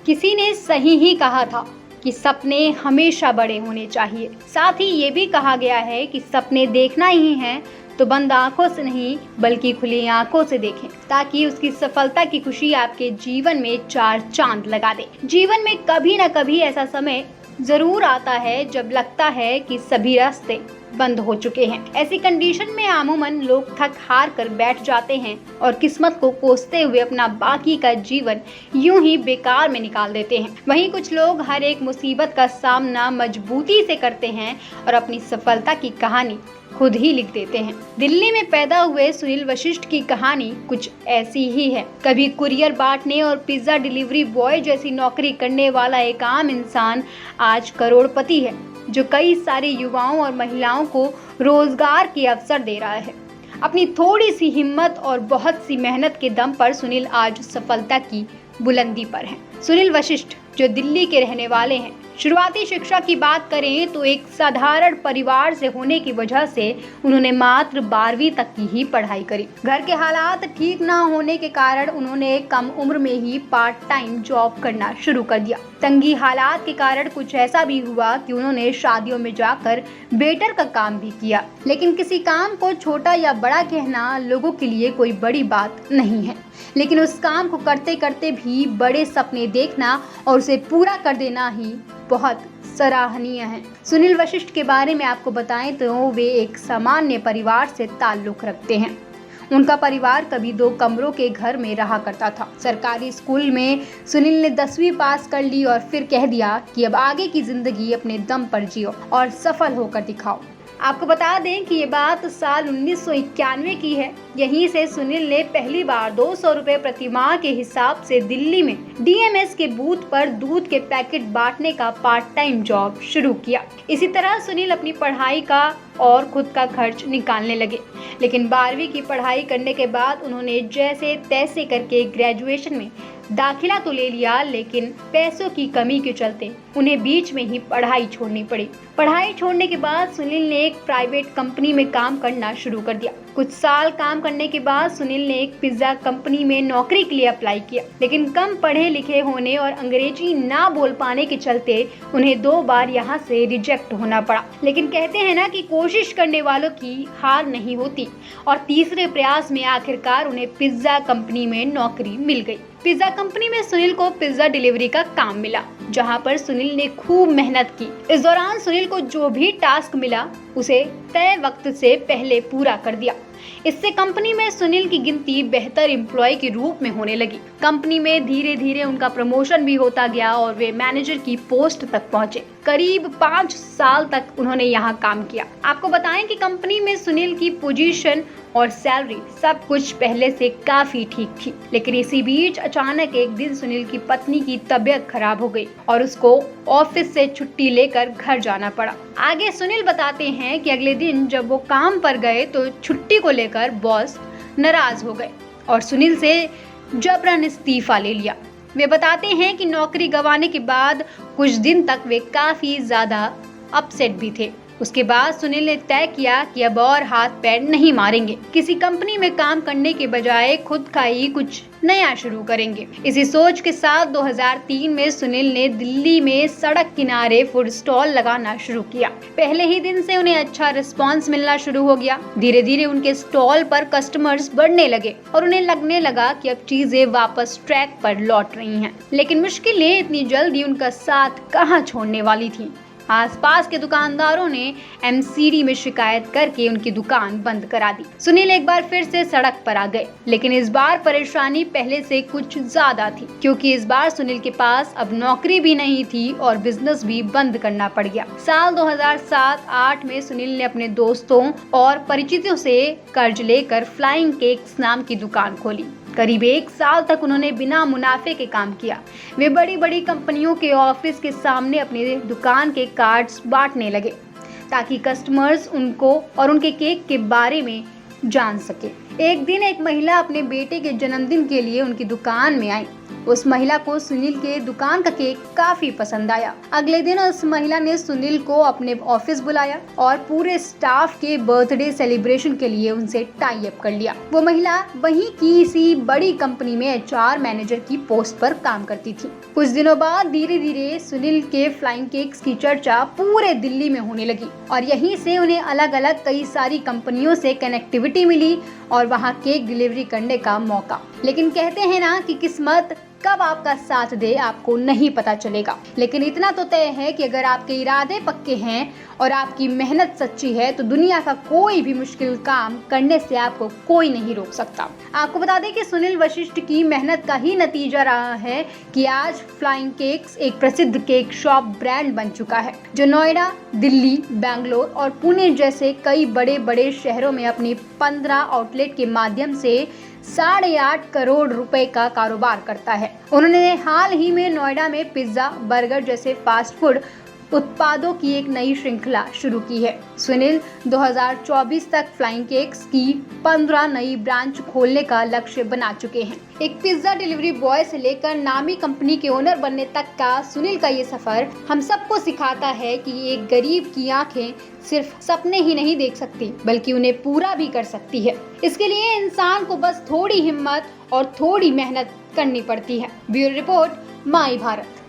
किसी ने सही ही कहा था कि सपने हमेशा बड़े होने चाहिए। साथ ही ये भी कहा गया है कि सपने देखना ही है तो बंद आंखों से नहीं बल्कि खुली आंखों से देखें, ताकि उसकी सफलता की खुशी आपके जीवन में चार चांद लगा दे। जीवन में कभी न कभी ऐसा समय जरूर आता है जब लगता है कि सभी रास्ते बंद हो चुके हैं। ऐसी कंडीशन में अमूमन लोग थक हार कर बैठ जाते हैं और किस्मत को कोसते हुए अपना बाकी का जीवन यूं ही बेकार में निकाल देते हैं। वहीं कुछ लोग हर एक मुसीबत का सामना मजबूती से करते हैं और अपनी सफलता की कहानी खुद ही लिख देते हैं। दिल्ली में पैदा हुए सुनील वशिष्ठ की कहानी कुछ ऐसी ही है। कभी कुरियर बांटने और पिज्जा डिलीवरी बॉय जैसी नौकरी करने वाला एक आम इंसान आज करोड़पति है, जो कई सारे युवाओं और महिलाओं को रोजगार के अवसर दे रहा है। अपनी थोड़ी सी हिम्मत और बहुत सी मेहनत के दम पर सुनील आज सफलता की बुलंदी पर हैं। सुनील वशिष्ठ जो दिल्ली के रहने वाले हैं, शुरुआती शिक्षा की बात करें तो एक साधारण परिवार से होने की वजह से उन्होंने मात्र 12वीं तक की ही पढ़ाई करी। घर के हालात ठीक ना होने के कारण उन्होंने कम उम्र में ही पार्ट टाइम जॉब करना शुरू कर दिया। तंगी हालात के कारण कुछ ऐसा भी हुआ कि उन्होंने शादियों में जाकर वेटर का काम भी किया। लेकिन किसी काम को छोटा या बड़ा कहना लोगों के लिए कोई बड़ी बात नहीं है, लेकिन उस काम को करते करते भी बड़े सपने देखना और उसे पूरा कर देना ही बहुत सराहनीय है। सुनील वशिष्ठ के बारे में आपको बताएं तो वे एक सामान्य परिवार से ताल्लुक रखते हैं। उनका परिवार कभी 2 कमरों के घर में रहा करता था। सरकारी स्कूल में सुनील ने 10वीं पास कर ली और फिर कह दिया कि अब आगे की जिंदगी अपने दम पर जियो और सफल होकर दिखाओ। आपको बता दें कि ये बात साल 1991 की है। यहीं से सुनील ने पहली बार 200 रुपए प्रति माह के हिसाब से दिल्ली में डीएमएस के बूथ पर दूध के पैकेट बांटने का पार्ट टाइम जॉब शुरू किया। इसी तरह सुनील अपनी पढ़ाई का और खुद का खर्च निकालने लगे। लेकिन 12वीं की पढ़ाई करने के बाद उन्होंने जैसे तैसे करके ग्रेजुएशन में दाखिला तो ले लिया, लेकिन पैसों की कमी के चलते उन्हें बीच में ही पढ़ाई छोड़नी पड़ी। पढ़ाई छोड़ने के बाद सुनील ने एक प्राइवेट कंपनी में काम करना शुरू कर दिया। कुछ साल काम करने के बाद सुनील ने एक पिज्जा कंपनी में नौकरी के लिए अप्लाई किया, लेकिन कम पढ़े लिखे होने और अंग्रेजी ना बोल पाने के चलते उन्हें 2 बार यहाँ से रिजेक्ट होना पड़ा। लेकिन कहते हैं ना कि कोशिश करने वालों की हार नहीं होती, और तीसरे प्रयास में आखिरकार उन्हें पिज्जा कंपनी में नौकरी मिल गई। पिज्जा कंपनी में सुनील को पिज्जा डिलीवरी का काम मिला, जहां पर सुनील ने खूब मेहनत की। इस दौरान सुनील को जो भी टास्क मिला उसे तय वक्त से पहले पूरा कर दिया। इससे कंपनी में सुनील की गिनती बेहतर एम्प्लॉय के रूप में होने लगी। कंपनी में धीरे धीरे उनका प्रमोशन भी होता गया और वे मैनेजर की पोस्ट तक पहुंचे। करीब 5 साल तक उन्होंने यहाँ काम किया। आपको बताएं कि कंपनी में सुनील की पोजीशन और सैलरी सब कुछ पहले से काफी ठीक थी, लेकिन इसी बीच अचानक एक दिन सुनील की पत्नी की तबीयत खराब हो गई और उसको ऑफिस से छुट्टी लेकर घर जाना पड़ा। आगे सुनील बताते हैं कि अगले दिन जब वो काम पर गए तो छुट्टी को लेकर बॉस नाराज हो गए और सुनील से जबरन इस्तीफा ले लिया। वे बताते हैं कि नौकरी गंवाने के बाद कुछ दिन तक वे काफी ज्यादा अपसेट भी थे। उसके बाद सुनील ने तय किया कि अब और हाथ पैर नहीं मारेंगे, किसी कंपनी में काम करने के बजाय खुद का ही कुछ नया शुरू करेंगे। इसी सोच के साथ 2003 में सुनील ने दिल्ली में सड़क किनारे फूड स्टॉल लगाना शुरू किया। पहले ही दिन से उन्हें अच्छा रिस्पांस मिलना शुरू हो गया। धीरे धीरे उनके स्टॉल पर कस्टमर्स बढ़ने लगे और उन्हें लगने लगा कि अब चीजें वापस ट्रैक पर लौट रही हैं। लेकिन मुश्किलें इतनी जल्दी उनका साथ कहाँ छोड़ने वाली थी। आसपास के दुकानदारों ने एमसीडी में शिकायत करके उनकी दुकान बंद करा दी। सुनील एक बार फिर से सड़क पर आ गए, लेकिन इस बार परेशानी पहले से कुछ ज्यादा थी, क्योंकि इस बार सुनील के पास अब नौकरी भी नहीं थी और बिजनेस भी बंद करना पड़ गया। साल 2007-8 में सुनील ने अपने दोस्तों और परिचितों से कर्ज लेकर फ्लाइंग केक्स नाम की दुकान खोली। करीब 1 साल तक उन्होंने बिना मुनाफे के काम किया। वे बड़ी बड़ी कंपनियों के ऑफिस के सामने अपनी दुकान के कार्ड्स बांटने लगे, ताकि कस्टमर्स उनको और उनके केक के बारे में जान सके। एक दिन एक महिला अपने बेटे के जन्मदिन के लिए उनकी दुकान में आई। उस महिला को सुनील के दुकान का केक काफी पसंद आया। अगले दिन उस महिला ने सुनील को अपने ऑफिस बुलाया और पूरे स्टाफ के बर्थडे सेलिब्रेशन के लिए उनसे टाई अप कर लिया। वो महिला वहीं किसी बड़ी कंपनी में HR मैनेजर की पोस्ट पर काम करती थी। कुछ दिनों बाद धीरे धीरे सुनील के फ्लाइंग केक्स की चर्चा पूरे दिल्ली में होने लगी और यहीं से उन्हें अलग अलग कई सारी कंपनियों से कनेक्टिविटी मिली और वहां केक डिलीवरी करने का मौका। लेकिन कहते हैं ना कि किस्मत कब आपका साथ दे आपको नहीं पता चलेगा, लेकिन इतना तो तय है कि अगर आपके इरादे पक्के हैं और आपकी मेहनत सच्ची है तो दुनिया का कोई भी मुश्किल काम करने से आपको कोई नहीं रोक सकता। आपको बता दें कि सुनील वशिष्ठ की मेहनत का ही नतीजा रहा है कि आज फ्लाइंग केक्स एक प्रसिद्ध केक शॉप ब्रांड बन चुका है, जो नोएडा, दिल्ली, बेंगलोर और पुणे जैसे कई बड़े बड़े शहरों में अपनी 15 आउटलेट के माध्यम से 8.5 करोड़ रुपए का कारोबार करता है। उन्होंने हाल ही में नोएडा में पिज्जा, बर्गर जैसे फास्ट फूड उत्पादों की एक नई श्रृंखला शुरू की है। सुनील 2024 तक फ्लाइंग केक्स की 15 नई ब्रांच खोलने का लक्ष्य बना चुके हैं। एक पिज्जा डिलीवरी बॉय से लेकर नामी कंपनी के ओनर बनने तक का सुनील का ये सफर हम सबको सिखाता है कि एक गरीब की आंखें सिर्फ सपने ही नहीं देख सकती बल्कि उन्हें पूरा भी कर सकती है। इसके लिए इंसान को बस थोड़ी हिम्मत और थोड़ी मेहनत करनी पड़ती है। ब्यूरो रिपोर्ट, माई भारत।